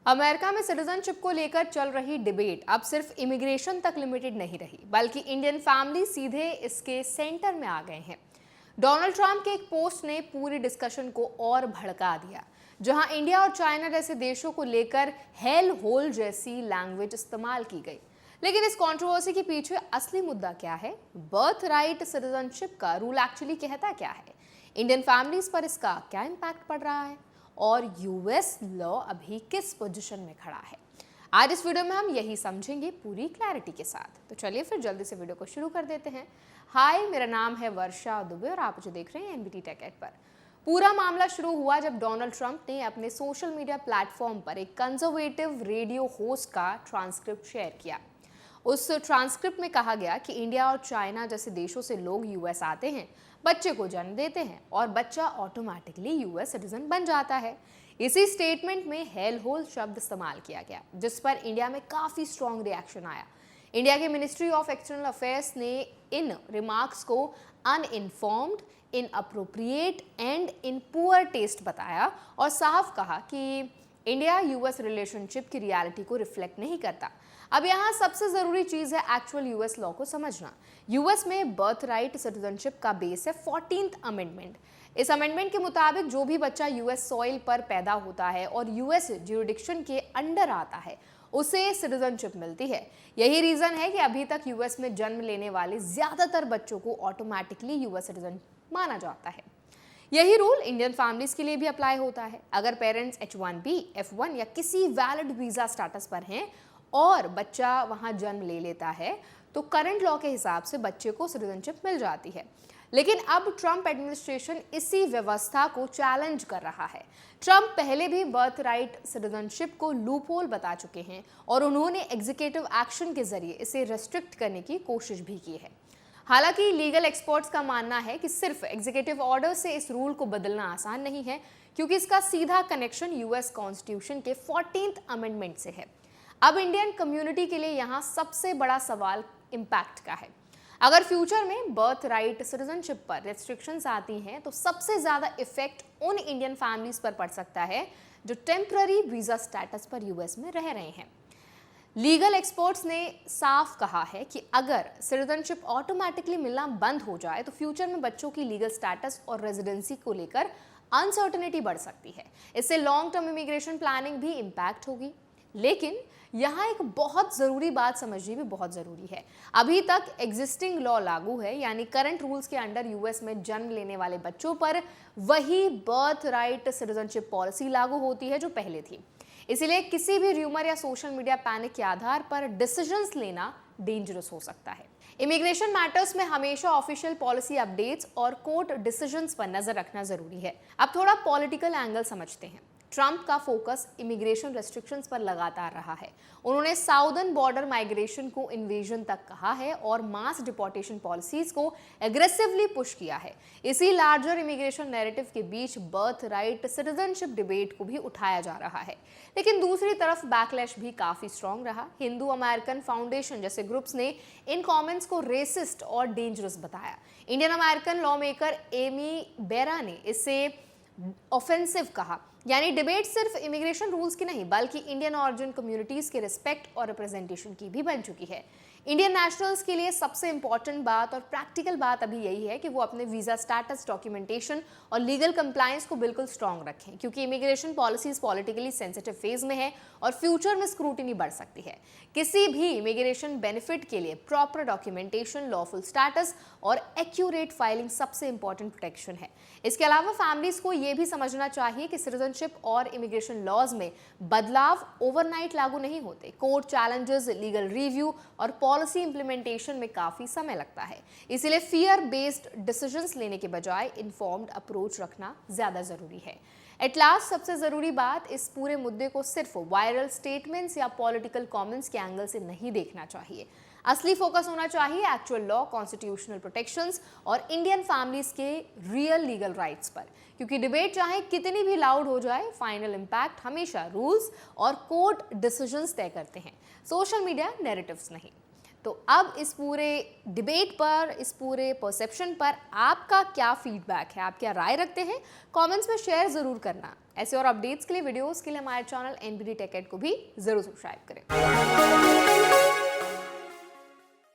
America में citizenship को लेकर चल रही डिबेट अब सिर्फ इमिग्रेशन तक लिमिटेड नहीं रही, बल्कि इंडियन फैमिली सीधे इसके सेंटर में आ गए हैं। डोनाल्ड ट्रंप के एक पोस्ट ने पूरी डिस्कशन को और भड़का दिया, जहां इंडिया और चाइना जैसे देशों को लेकर हेल होल जैसी लैंग्वेज इस्तेमाल की गई। लेकिन इस कंट्रोवर्सी के पीछे असली मुद्दा क्या है? बर्थ राइट सिटीजनशिप का रूल एक्चुअली कहता क्या है? इंडियन फैमिलीज पर इसका क्या इम्पैक्ट पड़ रहा है? और यूएस लॉ अभी किस पोजीशन में खड़ा है? आज इस वीडियो में हम यही समझेंगे पूरी क्लैरिटी के साथ। तो चलिए फिर जल्दी से वीडियो को शुरू कर देते हैं। हाय, मेरा नाम है वर्षा दुबे और आप जो देख रहे हैं एनबीटी टेक एड पर। पूरा मामला शुरू हुआ जब डोनाल्ड ट्रंप ने अपने सोशल मीडिया प्लेटफॉर्म पर एक कंजर्वेटिव रेडियो होस्ट का ट्रांसक्रिप्ट शेयर किया। उस ट्रांसक्रिप्ट में कहा गया कि इंडिया और चाइना जैसे देशों से लोग यूएस आते हैं, बच्चे को जन्म देते हैं और बच्चा ऑटोमेटिकली यूएस सिटीजन बन जाता है। इसी स्टेटमेंट में हेल होल शब्द इस्तेमाल किया गया, जिस पर इंडिया में काफी स्ट्रॉन्ग रिएक्शन आया। इंडिया के मिनिस्ट्री ऑफ एक्सटर्नल अफेयर्स ने इन रिमार्क्स को uninformed, inappropriate and in poor taste बताया और साफ कहा कि इंडिया यूएस रिलेशनशिप की रियलिटी को रिफ्लेक्ट नहीं करता। अब यहाँ सबसे जरूरी चीज है एक्चुअल यूएस लॉ को समझना। यूएस में बर्थ राइट सिटीजनशिप का बेस है 14th अमेंडमेंट। इस अमेंडमेंट के मुताबिक जो भी बच्चा यूएस सॉइल पर पैदा होता है और यूएस ज्यूरिडिक्शन के अंडर आता है, उसे सिटीजनशिप मिलती है। यही रीजन है कि अभी तक यूएस में जन्म लेने वाले ज्यादातर बच्चों को ऑटोमेटिकली यूएस सिटीजन माना जाता है। यही रूल इंडियन फैमिलीज के लिए भी अप्लाई होता है। अगर पेरेंट्स H1B, F1 या किसी वैलिड वीजा स्टेटस पर हैं और बच्चा वहां जन्म ले लेता है, तो करंट लॉ के हिसाब से बच्चे को सिटीजनशिप मिल जाती है। लेकिन अब ट्रंप एडमिनिस्ट्रेशन इसी व्यवस्था को चैलेंज कर रहा है। ट्रंप पहले भी बर्थ राइट सिटीजनशिप को लूपहोल बता चुके हैं और उन्होंने एग्जीक्यूटिव एक्शन के जरिए इसे रेस्ट्रिक्ट करने की कोशिश भी की है। हालांकि लीगल एक्सपर्ट्स का मानना है कि सिर्फ एग्जीक्यूटिव ऑर्डर से इस रूल को बदलना आसान नहीं है, क्योंकि इसका सीधा कनेक्शन यूएस कॉन्स्टिट्यूशन के 14th अमेंडमेंट से है। अब इंडियन कम्युनिटी के लिए यहाँ सबसे बड़ा सवाल इम्पैक्ट का है। अगर फ्यूचर में बर्थ राइट सिटीजनशिप पर रेस्ट्रिक्शंस आती हैं, तो सबसे ज्यादा इफेक्ट उन इंडियन फैमिलीज पर पड़ सकता है जो टेम्पररी वीजा स्टेटस पर यूएस में रह रहे हैं। लीगल एक्सपर्ट्स ने साफ कहा है कि अगर सिटीजनशिप ऑटोमेटिकली मिलना बंद हो जाए, तो फ्यूचर में बच्चों की लीगल स्टेटस और रेजिडेंसी को लेकर अनसर्टेनिटी बढ़ सकती है। इससे लॉन्ग टर्म इमिग्रेशन प्लानिंग भी इम्पैक्ट होगी। लेकिन यहाँ एक बहुत ज़रूरी बात समझनी भी बहुत ज़रूरी है। अभी तक एग्जिस्टिंग लॉ लागू है, यानी करंट रूल्स के अंडर यूएस में जन्म लेने वाले बच्चों पर वही बर्थ राइट सिटीजनशिप पॉलिसी लागू होती है जो पहले थी। इसीलिए किसी भी र्यूमर या सोशल मीडिया पैनिक के आधार पर डिसीजंस लेना डेंजरस हो सकता है। इमिग्रेशन मैटर्स में हमेशा ऑफिशियल पॉलिसी अपडेट्स और कोर्ट डिसीजंस पर नजर रखना जरूरी है। अब थोड़ा पॉलिटिकल एंगल समझते हैं। ट्रंप का फोकस इमिग्रेशन रेस्ट्रिक्शंस पर लगातार रहा है। उन्होंने साउदर्न बॉर्डर माइग्रेशन को इन्वेजन तक कहा है और मास डिपोर्टेशन पॉलिसीज को एग्रेसिवली पुश किया है। इसी लार्जर इमिग्रेशन नैरेटिव के बीच बर्थ राइट सिटीजनशिप डिबेट को भी उठाया जा रहा है। लेकिन दूसरी तरफ बैकलैश भी काफी स्ट्रांग रहा। हिंदू अमेरिकन फाउंडेशन जैसे ग्रुप्स ने इन कमेंट्स को रेसिस्ट और डेंजरस बताया। Indian American lawmaker Ami Bera ने इसे ऑफेंसिव कहा। यानी डिबेट सिर्फ इमिग्रेशन रूल्स की नहीं, बल्कि इंडियन ऑरिजिन कम्युनिटीज के रिस्पेक्ट और रिप्रेजेंटेशन की भी बन चुकी है। इंडियन नेशनल्स के लिए सबसे इंपॉर्टेंट बात और प्रैक्टिकल बात अभी यही है कि वो अपने वीजा स्टेटस, डॉक्यूमेंटेशन और लीगल कंप्लायंस को बिल्कुल स्ट्रांग रखें, क्योंकि immigration policies politically sensitive phase में है और फ्यूचर में स्क्रूटिनी बढ़ सकती है। किसी भी इमिग्रेशन बेनिफिट के लिए प्रॉपर डॉक्यूमेंटेशन, लॉफुल स्टेटस और एक्यूरेट फाइलिंग सबसे इंपॉर्टेंट प्रोटेक्शन है। इसके अलावा फैमिलीज को यह भी समझना चाहिए कि सिटीजनशिप और इमिग्रेशन लॉज में बदलाव ओवरनाइट लागू नहीं होते। कोर्ट चैलेंजेस, लीगल रिव्यू और पॉलिसी इंप्लीमेंटेशन में काफी समय लगता है। इसलिए फियर बेस्ड डिसीजंस लेने के बजाय इन्फॉर्म्ड अप्रोच रखना ज्यादा जरूरी है। एट लास्ट सबसे जरूरी बात, इस पूरे मुद्दे को सिर्फ वायरल स्टेटमेंट्स या पॉलिटिकल कमेंट्स के एंगल से नहीं देखना चाहिए। असली फोकस होना चाहिए एक्चुअल लॉ, कॉन्स्टिट्यूशनल प्रोटेक्शंस और इंडियन फैमिलीज के रियल लीगल राइट्स पर। क्योंकि डिबेट चाहे कितनी भी लाउड हो जाए, फाइनल इंपैक्ट हमेशा रूल्स और कोर्ट डिसीजंस तय करते हैं, सोशल मीडिया नैरेटिव्स नहीं। तो अब इस पूरे डिबेट पर, इस पूरे परसेप्शन पर आपका क्या फीडबैक है, आप क्या राय रखते हैं, कमेंट्स में शेयर जरूर करना। ऐसे और अपडेट्स के लिए, वीडियोस के लिए हमारे चैनल NBD Tech Ed को भी जरूर सब्सक्राइब करें।